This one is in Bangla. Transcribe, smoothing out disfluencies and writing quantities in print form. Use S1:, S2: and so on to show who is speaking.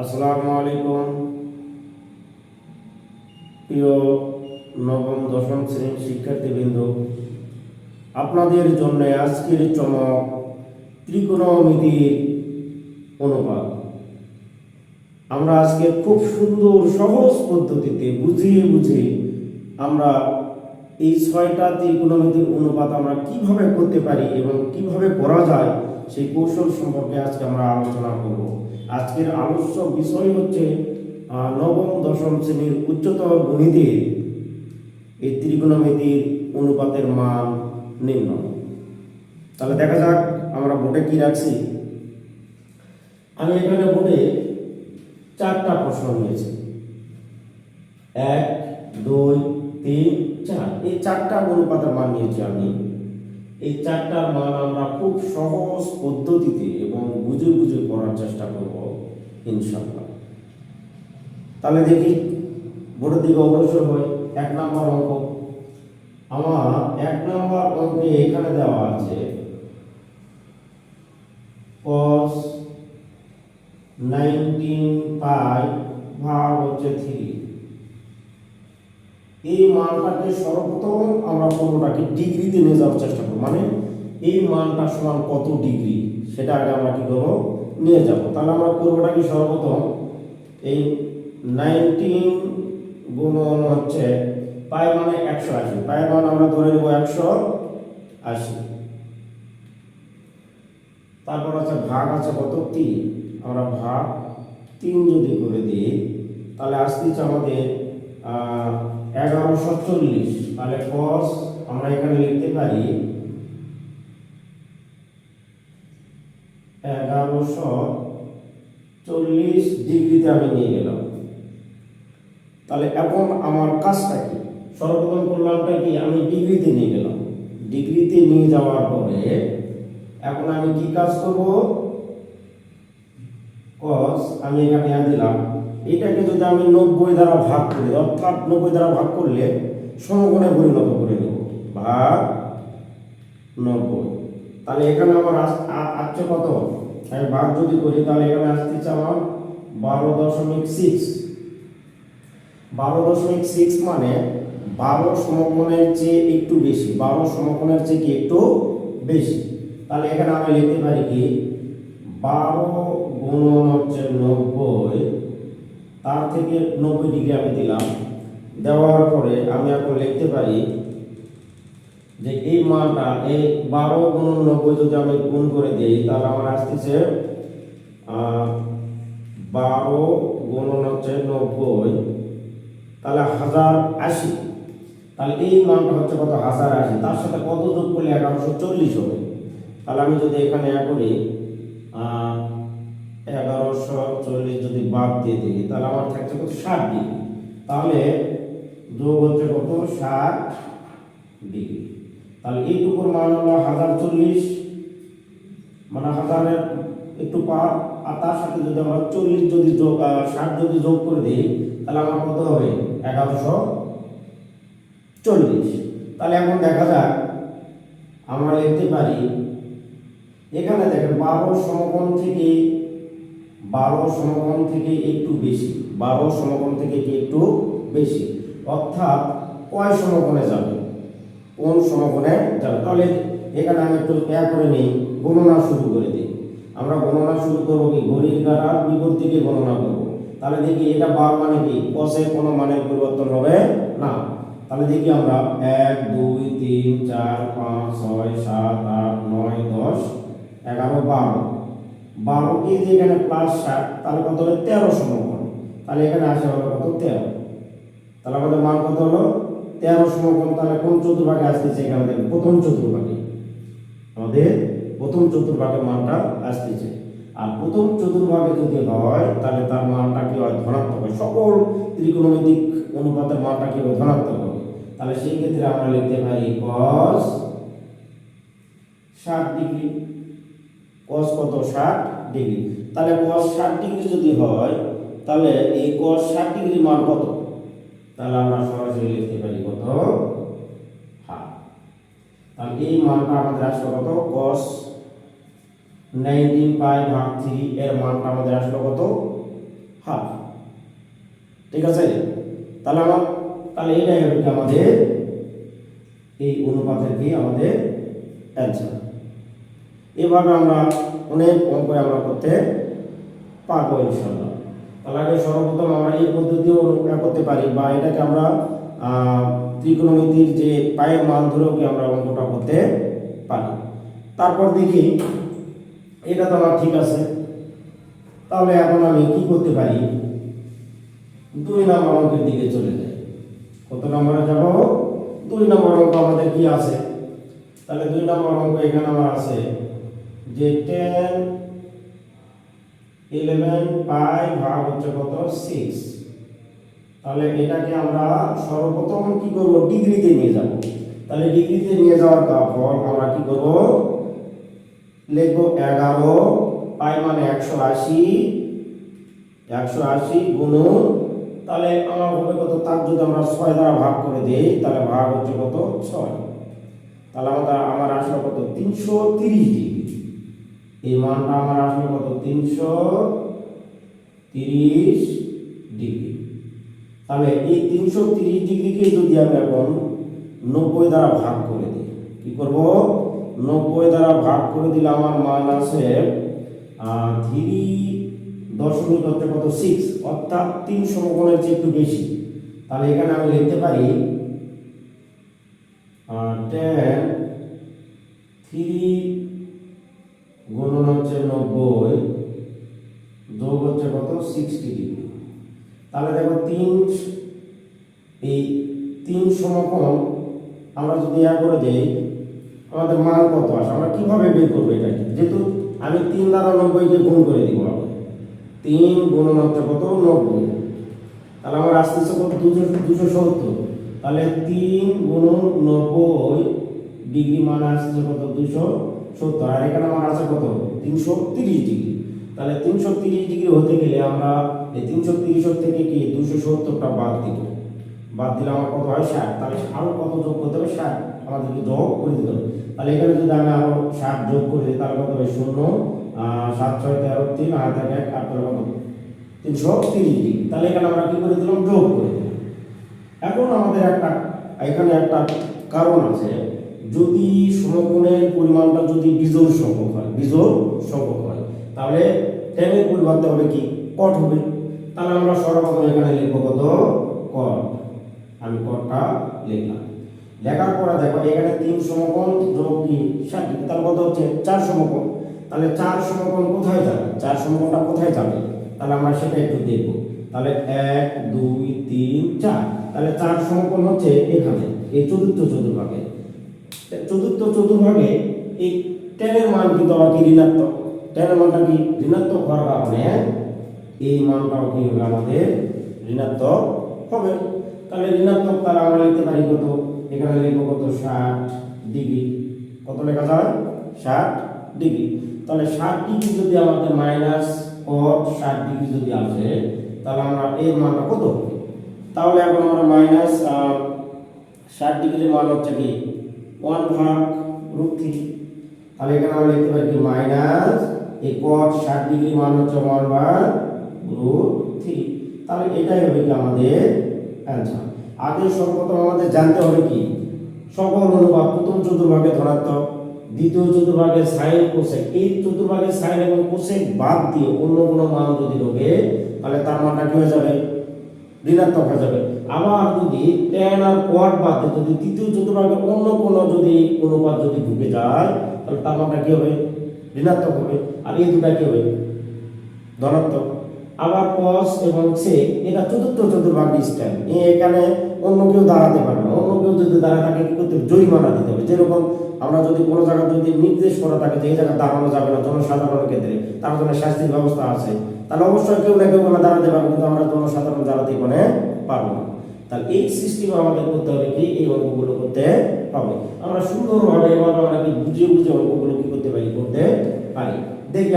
S1: আসসালামু আলাইকুম প্রিয় নবম দশম শ্রেণীর শিক্ষার্থীবৃন্দ, আপনাদের জন্য আজকের চমক ত্রিকোণমিতির অনুপাত। আমরা আজকে খুব সুন্দর সহজ পদ্ধতিতে বুঝিয়ে আমরা এই 6টা ত্রিকোণমিতির অনুপাত আমরা কিভাবে করতে পারি এবং কিভাবে করা যায় সেই কৌশল সম্পর্কে আজকে আমরা আলোচনা করব। আজকের আলোচ্য বিষয় হচ্ছে নবম দশম শ্রেণীর উচ্চতর গণিতে এই ত্রিকোণমিতির অনুপাতের মান নির্ণয়। তাহলে দেখা যাক আমরা বোর্ডে কি রাখছি। আমি এখানে বোর্ডে 4টা প্রশ্ন নিয়েছি, 1, 2, 3, 4। এই 4টা অনুপাতের মান নিয়েছি আমি। এই 4টার মান আমরা খুব সহজ পদ্ধতিতে এবং বুঝে করার চেষ্টা করব ইনশাআল্লাহ। তাহলে দেখি বোর্ডের দিকে অগ্রসর হয়। 1 নম্বর অঙ্ক। আমার 1 নম্বর অঙ্কে এখানে দেওয়া আছে cos 19 পাই ভাগ হচ্ছে 3। এই মানটাকে সর্বপ্রথম আমরা কোনটাকে ডিগ্রিতে নিয়ে যাওয়ার চেষ্টা করব, মানে এই মানটা সমান কত ডিগ্রি সেটা আগে আমরা কি করব, নিয়ে যাব। তাহলে আমরা করবোটা কি, সর্বপ্রথম এই 19 গুণন হচ্ছে পাই মানে 180, পায়ের মান আমরা ধরে নেব 180। তারপর আছে ভাগ আছে কত, 3। আমরা ভাগ 3 যদি করে দিই তাহলে আসতেছে আমাদের 1140। তাহলে cos আমরা এখানে লিখতে পারি 1140 ডিগ্রিতে আমি নিয়ে গেলাম। তাহলে এখন আমার কাজটা কি, সর্বপ্রথম করলামটা কি, আমি ডিগ্রিতে নিয়ে গেলাম। ডিগ্রিতে নিয়ে যাওয়ার পরে এখন আমি কি কাজ করব, cos আমি এখানে দিলাম, এটাকে যদি আমি 90 দ্বারা ভাগ করি, অর্থাৎ 90 দ্বারা ভাগ করলে সমকোণে পরিণত করে নেব, ভাগ 90। তাহলে এখানে আমার আসছে কত, আমি ভাগ যদি করি তাহলে এখানে আসতেছে আমার 12.6। 12.6 মানে 12 সমকোণের চেয়ে একটু বেশি, 12 সমকোণের চেয়ে কি একটু বেশি। তাহলে এখানে আমি লিখতে পারি কি, 12 গুণন হচ্ছে 90, তার থেকে 90 ডিগ্রি আমি দিলাম। দেওয়ার পরে আমি এখন লিখতে পারি যে এই মানটা, এই 12 গুণন 90 যদি আমি গুণ করে দিই তাহলে আমার আসতেছে 12 গুণন হচ্ছে 90, তাহলে 1080। তাহলে এই মানটা হচ্ছে কত, 1080। তার সাথে কত যোগ করলে 1140 হবে। তাহলে আমি যদি এখানে করি 1140 যদি বাদ দিয়ে দিই তাহলে আমার থাকছে কত, 60 ডিগ্রি। তাহলে যোগ হচ্ছে কত, 60 ডিগ্রি। তাহলে এইটুকুর মান হলো 1040, মানে 1000-এর একটু পার, আর তার সাথে যদি আমরা 40 যদি যোগ 60 যদি যোগ করে দিই তাহলে আমার কত হবে, 1140। তাহলে এখন দেখা যাক আমরা লিখতে পারি, এখানে দেখেন 12 সমকোণ থেকে একটু বেশি, 12 সমকোণ থেকে কি একটু বেশি, অর্থাৎ কয় সমকোণে যাবে, কোন সমকোণে যাবে। তাহলে এখানে আমি একটু করে নিই, গণনা শুরু করে দিই। আমরা গণনা শুরু করবো কি, ঘড়ির কাঁটার বিপরীত দিকে গণনা করব। তাহলে দেখি এটা বার মানে কি, cos-এর কোনো মানের পরিবর্তন হবে না। তাহলে দেখি আমরা 1, 2, 3, 4, 5, 6, 7, 8, 9, 10, 11, 12। 12 কে যে এখানে প্লাস 7 তাহলে কত হবে, 13 সমকোণ। তাহলে এখানে আসে হলো কত, 13। তাহলে আমাদের মান কত হলো, 13 সমকোণ। তাহলে কোন চতুর্ভাগে আসতেছে, এখানে দেখুন প্রথম চতুর্ভাগে, আমাদের প্রথম চতুর্ভাগের মানটা আসতেছে। আর প্রথম চতুর্ভাগে যদি হয় তাহলে তার মানটা কি হয়, ধনাত্মক হয়। সকল ত্রিকোণমিতিক অনুপাতের মানটা কি হবে, ধনাত্মক হবে। তাহলে সেই ক্ষেত্রে আমরা লিখতে পারি cos 60 ডিগ্রি। cos কত, 60 ডিগ্রি। তাহলে cos 60 ডিগ্রি যদি হয় তাহলে এই cos 60 ডিগ্রি মান কত, তাহলে আমরা সরাসরি লিখতে পারি কত, হাফ। তাহলে এই মানটা আমাদের আসলো কত, cos 19 পাই ভাগ 3 এর মানটা আমাদের আসলো কত, হাফ। ঠিক আছে, তাহলে এটাই হবে কি আমাদের এই অনুপাতের কি আমাদের অ্যান্সার। এভাবে আমরা অনেক অঙ্ক আমরা করতে পারবো ইনশাআল্লাহ। তাহলে আগে সর্বপ্রথম আমরা এই পদ্ধতিও করতে পারি, বা এটাকে আমরা ত্রিকোণমিতির যে পায়ের মান ধরেও কি আমরা অঙ্কটা করতে পারি। তারপর দেখি এটা তো আমার ঠিক আছে, তাহলে এখন আমি কি করতে পারি, 2 নম্বর অঙ্কের দিকে চলে যাই। কত নম্বরে যাব? 2 নম্বর অঙ্ক আমাদের কি আছে? তাহলে 2 নম্বর অঙ্ক এখানে আমার আছে যে 10 11 পাই ভাগ হচ্ছে কত 6। তাহলে এটাকে আমরা সর্বপ্রথম কি করব, ডিগ্রিতে নিয়ে যাব। তাহলে ডিগ্রিতে নিয়ে যাওয়ার ফল আমরা কি করব, লিখব 11 পাই মানে 180 গুণন, তাহলে আমার হবে কত, তার যদি আমরা 6 দ্বারা ভাগ করে দেই তাহলে ভাগ হচ্ছে কত 6। তাহলে আমার আসলে কত 330 ডিগ্রি। এই মানটা আমার আসলে কত 330 ডিগ্রি। তাহলে এই 330 ডিগ্রিকে যদি আমি এখন 90 দ্বারা ভাগ করে দিই, কি করব, 90 দ্বারা ভাগ করে দিলে আমার মান আছে 3.6, অর্থাৎ 3 সমকোণের চেয়ে একটু বেশি। তাহলে এখানে আমি লিখতে পারি 10 3 গুণন হচ্ছে 90 যোগ হচ্ছে কত 60 ডিগ্রি। তাহলে দেখো এই 3 সমকোণ আমরা যদি করে দেই আমাদের মান কত আসে, আমরা কিভাবে বের করবো এটা, যেহেতু আমি 3 দ্বারা 90 কে গুণ করে দিব, 3 গুণন হচ্ছে কত 90, তাহলে আমার আসতেছে কত 270। তাহলে 3 গুণন 90 ডিগ্রি মানে আসছে কত 270, আর এখানে আমার আছে কত 330 ডিগ্রি। তাহলে 330 ডিগ্রি হতে গেলে আমরা এই 330 থেকে কি 270টা বাদ দিলে আমার কত হয় 60। তাহলে আরো কত যোগ করতে হবে, 60 আমাদেরকে যোগ করে দিতে হবে। তাহলে এখানে যদি আমি আরো 60 যোগ করে দিই তাহলে কত হবে 0 7 6 13 3 আর থাকে 1 8 কত 330 ডিগ্রি। তাহলে এখানে আমরা কি করে দিলাম, যোগ করে দিলাম। এখন আমাদের এখানে একটা কারণ আছে, যদি সমকোণের পরিমাণটা যদি বিজোড় সংখ্যক হয় তাহলে tan এর পরিবর্তে হবে কি cot হবে। তাহলে আমরা সর্বপ্রথম এখানে লিখব কত cot, আমি cotটা লিখলাম। লেখার পরে দেখো এখানে 3 সমকোণ যোগ কি 60, তাহলে কত হচ্ছে 4 সমকোণ। তাহলে 4 সমকোণ কোথায় যাবে, 4 সমকোণটা কোথায় যাবে, তাহলে আমরা সেটা একটু দেখব। তাহলে 1 2 3 4, তাহলে 4 সমকোণ হচ্ছে এখানে এই চতুর্থ চতুর্ভাগে এই tan এর মান কিন্তু আবার কি ঋণাত্মক, tan এর মানটা কি ঋণাত্মক হওয়ার কারণে এই মানটাও কি হবে আমাদের ঋণাত্মক হবে। তাহলে ঋণাত্মক, তাহলে আমরা লিখতে পারি কত, এখানে লিখব কত 60 ডিগ্রি। কত লেখা যায় 60 ডিগ্রি। তাহলে 60 ডিগ্রি যদি আমাদের মাইনাস cot 60 ডিগ্রি যদি আসে তাহলে আমরা এর মানটা কত হবে, তাহলে এখন আমরা মাইনাস 60 ডিগ্রির মান হচ্ছে কি 1/√3। তাহলে এখানে আমরা লিখতে পারি কি মাইনাস এই cot 60 ডিগ্রির মান হচ্ছে 1/√3। তাহলে এটাই হবে কি আমাদের অ্যানসার। আগে সর্বপ্রথম আমাদের জানতে হবে কি সকল অনুপাত প্রথম চতুর্ভাগে ধনাত্মক, দ্বিতীয় চতুর্ভাগে সাইন কোসেক, এই চতুর্ভাগে সাইন এবং কোসেক বাদ দিয়ে অন্য কোনো মান যদি ঢোকে তাহলে তার মানটা কি হয়ে যাবে, ঋণাত্মক হয়ে যাবে। আবার যদি tan আর cot বাদ দিয়ে যদি তৃতীয় চতুর্ভাগে অন্য কোনো যদি অনুপাত যদি ঢুকে যায় তাহলে তার মানটা কি হবে, ঋণাত্মক হবে। আর এই দুটা কি হবে, ধনাত্মক। আবার cos এবং sec এটা চতুর্থ চতুর্ভাগ স্ট্যান্ড, এখানে অন্য কেউ দাঁড়াতে পারবে না, অন্য কেউ যদি দাঁড়ায় থাকে কি করতে হবে, জরিমানা দিতে হবে। যেরকম আমরা যদি কোনো জায়গায় যদি নির্দেশ করা থাকে যে এই জায়গায় দাঁড়ানো যাবে না জনসাধারণের ক্ষেত্রে, তার জন্য শাস্তির ব্যবস্থা আছে, তাহলে অবশ্যই কেউ না কেউ দাঁড়াতে পারবে, কিন্তু আমরা জনসাধারণ দাঁড়াতে পারবো না। তাহলে এই সিস্টেম আমাদের করতে হবে কি, এই অঙ্কগুলো করতে হবে। আমরা সুন্দরভাবে এভাবে আমরা কি বুঝে অঙ্কগুলো কি করতে পারি, করতে পারি। দেখি